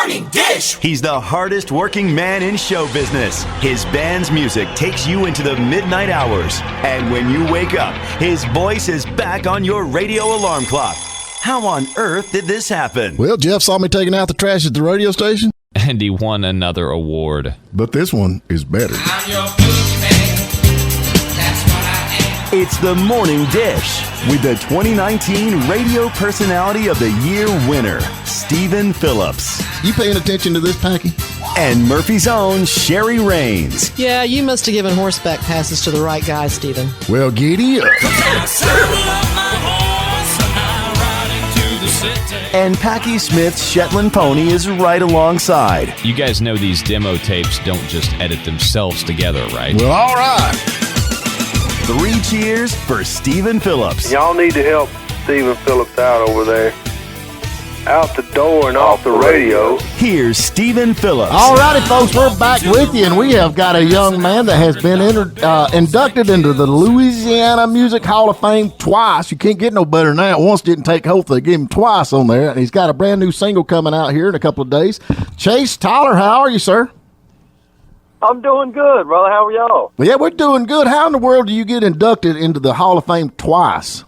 Morning Dish. He's the hardest working man in show business. His band's music takes you into the midnight hours. And when you wake up, his voice is back on your radio alarm clock. How on earth did this happen? Well, Jeff saw me taking out the trash at the radio station. And he won another award. But this one is better. I'm your boogeyman. That's what I am. It's the Morning Dish with the 2019 Radio Personality of the Year winner, Stephen Phillips. You paying attention to this, Packy? And Murphy's own Sherry Raines. Yeah, you must have given horseback passes to the right guy, Stephen. Well, giddy up. And Packy Smith's Shetland pony is right alongside. You guys know these demo tapes don't just edit themselves together, right? Well, all right. 3 cheers for Stephen Phillips. Y'all need to help Stephen Phillips out over there. Out the door and off the radio. Here's Stephen Phillips. All righty, folks, we're back with you, and we have got a young man that has been inducted into the Louisiana Music Hall of Fame twice. You can't get no better than that. Once didn't take hold, they gave him twice on there, and he's got a brand new single coming out here in a couple of days. Chase Tyler, how are you, sir? I'm doing good, brother. How are y'all? Well, yeah, we're doing good. How in the world do you get inducted into the Hall of Fame twice?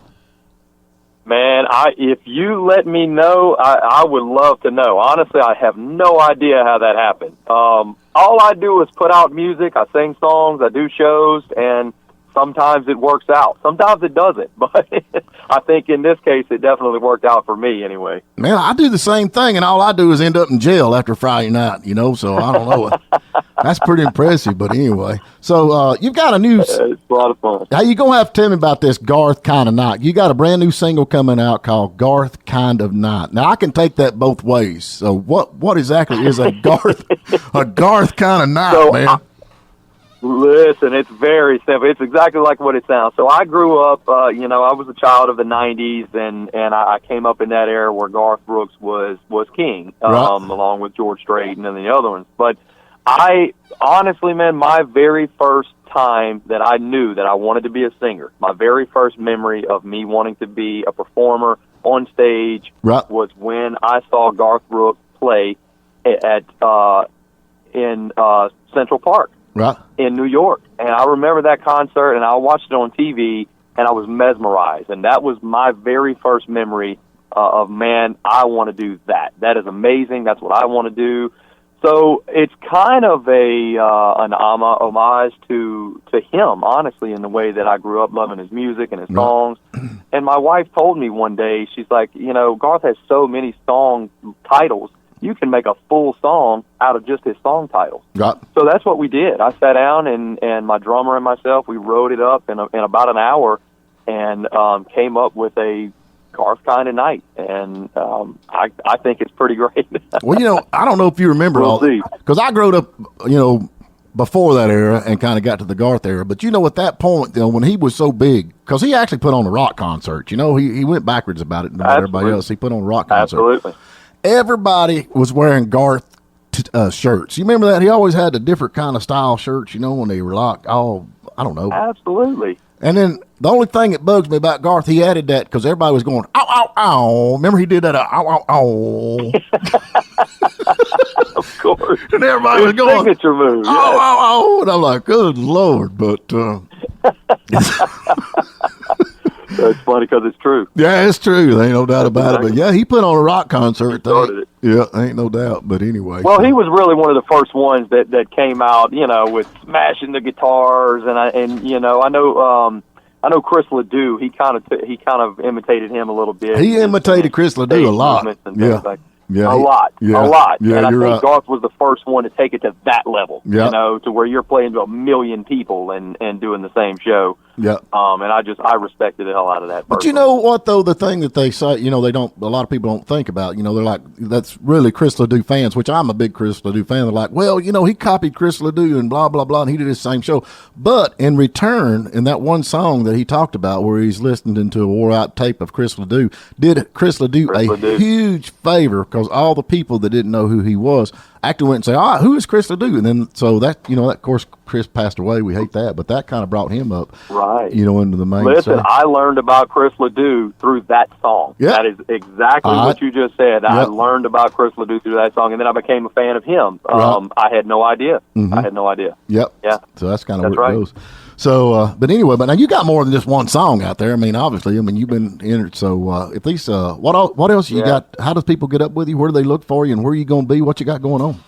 Man, if you let me know, I would love to know. Honestly, I have no idea how that happened. All I do is put out music. I sing songs. I do shows, and sometimes it works out. Sometimes it doesn't, but I think in this case it definitely worked out for me anyway. Man, I do the same thing, and all I do is end up in jail after Friday night, so I don't know. That's pretty impressive, but anyway. So you've got a new... It's a lot of fun. Now, you're going to have to tell me about this Garth Kind of Night. You got a brand new single coming out called Garth Kind of Night. Now, I can take that both ways. So what exactly is a Garth Kind of Night, man? Listen, it's very simple. It's exactly like what it sounds. So I grew up, I was a child of the 90s, and I came up in that era where Garth Brooks was king, right, along with George Strait and then the other ones. But I honestly, man, my very first time that I knew that I wanted to be a singer, my very first memory of me wanting to be a performer on stage, right, was when I saw Garth Brooks play in Central Park, right, in New York. And I remember that concert, and I watched it on TV, and I was mesmerized. And that was my very first memory of, man, I want to do that. That is amazing. That's what I want to do. So it's kind of an homage to him, honestly, in the way that I grew up loving his music and his songs. And my wife told me one day, she's like, Garth has so many song titles, you can make a full song out of just his song titles. Right. So that's what we did. I sat down, and my drummer and myself, we wrote it up in about an hour, and came up with a Garth Kind of Night, and I think it's pretty great. Well, I don't know if you remember because I grew up, before that era and kind of got to the Garth era. But at that point, when he was so big, because he actually put on a rock concert. He went backwards about it than everybody else. He put on a rock concert. Absolutely. Everybody was wearing Garth shirts. You remember that? He always had a different kind of style shirts. When they were I don't know. Absolutely. And then the only thing that bugs me about Garth, he added that because everybody was going, ow, ow, ow. Remember he did that, ow, ow, ow. Of course. And everybody was going, signature move. Ow, ow, ow. And I'm like, good Lord. But that's funny because it's true. Yeah, it's true. There ain't no doubt about it. But yeah, he put on a rock concert. Started it. Yeah, ain't no doubt. But anyway. Well, he was really one of the first ones that came out, with smashing the guitars, and I know Chris Ledoux. He kind of imitated him a little bit. He imitated Chris Ledoux a lot. Yeah, a lot. Yeah, and I think right. Garth was the first one to take it to that level, yeah, to where you're playing to 1 million people and doing the same show. Yeah. And I respected the hell out of that. But you know what, though, the thing that they say, a lot of people don't think about, they're like, that's really Chris Ledoux fans, which I'm a big Chris Ledoux fan. They're like, well, he copied Chris Ledoux and blah, blah, blah, and he did his same show. But in return, in that one song that he talked about where he's listening to a wore-out tape of Chris Ledoux, did Chris Ledoux a huge favor because all the people that didn't know who he was actually went and say, all right, who is Chris Ledoux? And then, so that, that of course, Chris passed away. We hate that, but that kind of brought him up, right? Into the main. Listen, I learned about Chris Ledoux through that song. Yeah. That is exactly what you just said. I learned about Chris Ledoux through that song, and then I became a fan of him. I had no idea. I had no idea. Yep. Yeah. So that's kind of where it goes. So, but anyway, but now you got more than just one song out there. I mean, obviously, you've been entered. So, if these, what else you got? How does people get up with you? Where do they look for you? And where are you going to be? What you got going on?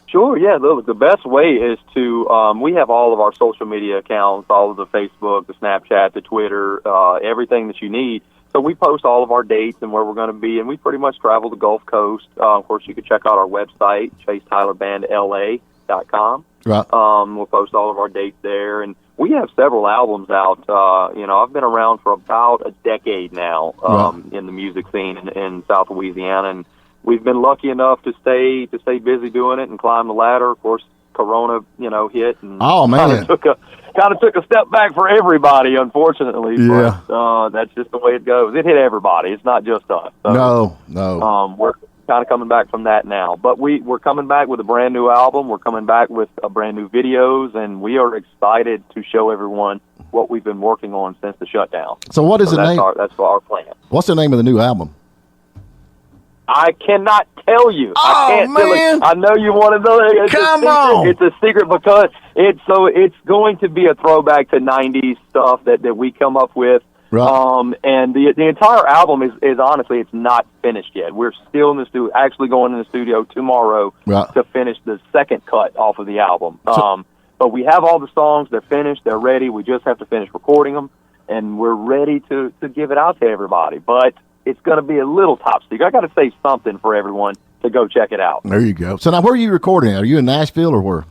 Sure, yeah. The best way is to, we have all of our social media accounts, all of the Facebook, the Snapchat, the Twitter, everything that you need. So we post all of our dates and where we're going to be, and we pretty much travel the Gulf Coast. Of course, you can check out our website, ChaseTylerBandLA.com. Right. We'll post all of our dates there, and we have several albums out. I've been around for about a decade now in the music scene in South Louisiana, and we've been lucky enough to stay busy doing it and climb the ladder. Of course, Corona, hit and kind of took a step back for everybody, unfortunately. Yeah. But that's just the way it goes. It hit everybody. It's not just us. So, no. We're kind of coming back from that now, but we're coming back with a brand new album. We're coming back with a brand new videos, and we are excited to show everyone what we've been working on since the shutdown. So what is the name? That's our plan. What's the name of the new album? I cannot tell you. Oh, I can't man. tell you. I know you want to know. Come on. It's a secret because it's going to be a throwback to 90s stuff that we come up with. Right. And the entire album is honestly, it's not finished yet. We're still in the studio, actually going in the studio tomorrow to finish the second cut off of the album. But we have all the songs. They're finished. They're ready. We just have to finish recording them, and we're ready to give it out to everybody. But it's going to be a little top secret. I got to say something for everyone to go check it out. There you go. So now, where are you recording? Are you in Nashville or where?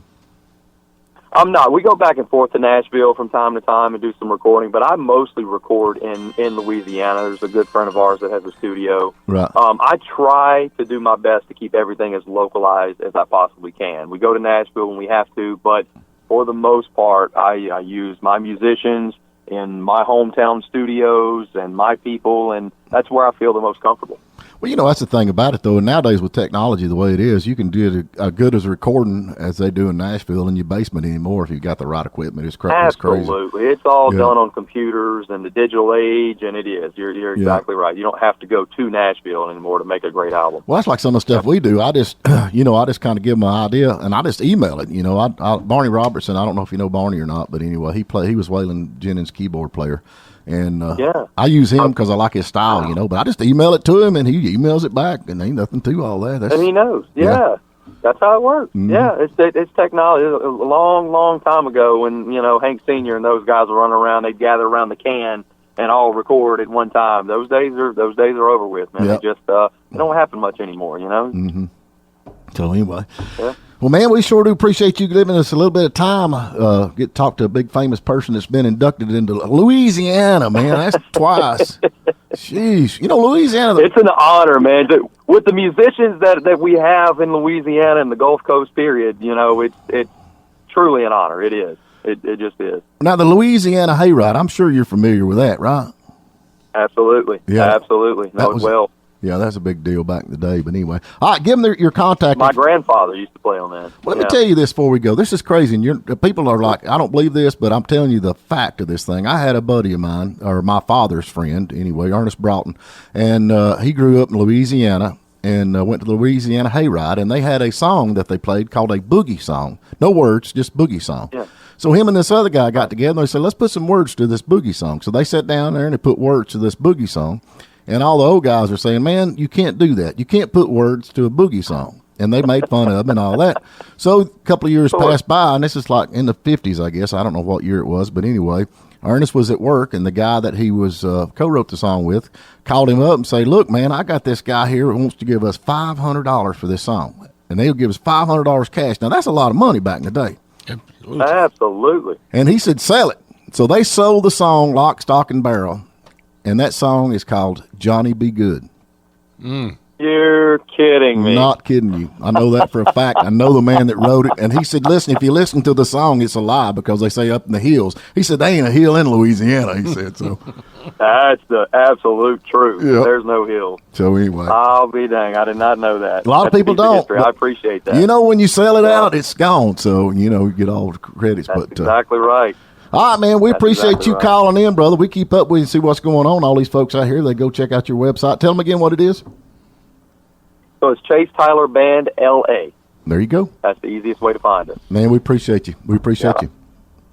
I'm not. We go back and forth to Nashville from time to time and do some recording, but I mostly record in Louisiana. There's a good friend of ours that has a studio. Right. I try to do my best to keep everything as localized as I possibly can. We go to Nashville when we have to, but for the most part, I use my musicians in my hometown studios and my people, and that's where I feel the most comfortable. Well, that's the thing about it, though. And nowadays with technology the way it is, you can do it as good as recording as they do in Nashville in your basement anymore if you've got the right equipment. It's crazy. Absolutely. It's all done on computers and the digital age, and it is. You're exactly right. You don't have to go to Nashville anymore to make a great album. Well, that's like some of the stuff we do. I just, I just kind of give them an idea, and I just email it. Barney Robertson, I don't know if you know Barney or not, but anyway, he was Waylon Jennings' keyboard player. And I use him because I like his style, but I just email it to him, and he emails it back, and ain't nothing to all that. And he knows. Yeah. That's how it works. Mm-hmm. Yeah, it's technology. A long, long time ago when, Hank Sr. and those guys were running around, they'd gather around the can and all record at one time. Those days are over with, man. They just they don't happen much anymore, Mm-hmm. So anyway. Yeah. Well, man, we sure do appreciate you giving us a little bit of time. Get to talk to a big famous person that's been inducted into Louisiana, man. That's twice. Jeez. Louisiana. It's an honor, man. With the musicians that we have in Louisiana and the Gulf Coast period, it's truly an honor. It is. It just is. Now, the Louisiana Hayride, I'm sure you're familiar with that, right? Absolutely. Yeah. Absolutely. Know it well. Yeah, that's a big deal back in the day. But anyway, all right, give them your contact. My grandfather used to play on that. Well, let me tell you this before we go. This is crazy. And people are like, I don't believe this, but I'm telling you the fact of this thing. I had a buddy of mine, or my father's friend, anyway, Ernest Broughton, and he grew up in Louisiana and went to the Louisiana Hayride, and they had a song that they played called a boogie song. No words, just boogie song. Yeah. So him and this other guy got together, and they said, let's put some words to this boogie song. So they sat down there, and they put words to this boogie song. And all the old guys are saying, man, you can't do that. You can't put words to a boogie song. And they made fun of him and all that. So a couple of years passed by, and this is like in the 50s, I guess. I don't know what year it was. But anyway, Ernest was at work, and the guy that he was co-wrote the song with called him up and said, look, man, I got this guy here who wants to give us $500 for this song. And they'll give us $500 cash. Now, that's a lot of money back in the day. Absolutely. And he said, sell it. So they sold the song Lock, Stock, and Barrel. And that song is called Johnny Be Good. You're kidding me. Not kidding you. I know that for a fact. I know the man that wrote it. And he said, listen, if you listen to the song, it's a lie because they say up in the hills. He said, they ain't a hill in Louisiana, he said. So That's the absolute truth. Yep. There's no hill. So anyway. I'll be dang. I did not know that. A lot of That's a people piece of don't. history. I appreciate that. You know, when you sell it out, it's gone. So, you get all the credits. That's but exactly right. all right, man, we That's appreciate exactly you right. calling in, brother. We keep up with you and see what's going on. All these folks out here, they go check out your website. Tell them again what it is. So it's Chase Tyler Band LA. There you go. That's the easiest way to find us. Man, we appreciate you. We appreciate Yeah. you.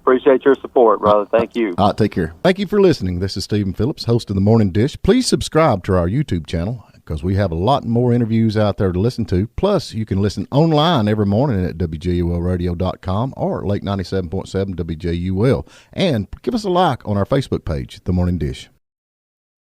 Appreciate your support, brother. Thank you. All right, take care. Thank you for listening. This is Stephen Phillips, host of The Morning Dish. Please subscribe to our YouTube channel because we have a lot more interviews out there to listen to. Plus, you can listen online every morning at WJULradio.com or Lake 97.7 WJUL. And give us a like on our Facebook page, The Morning Dish.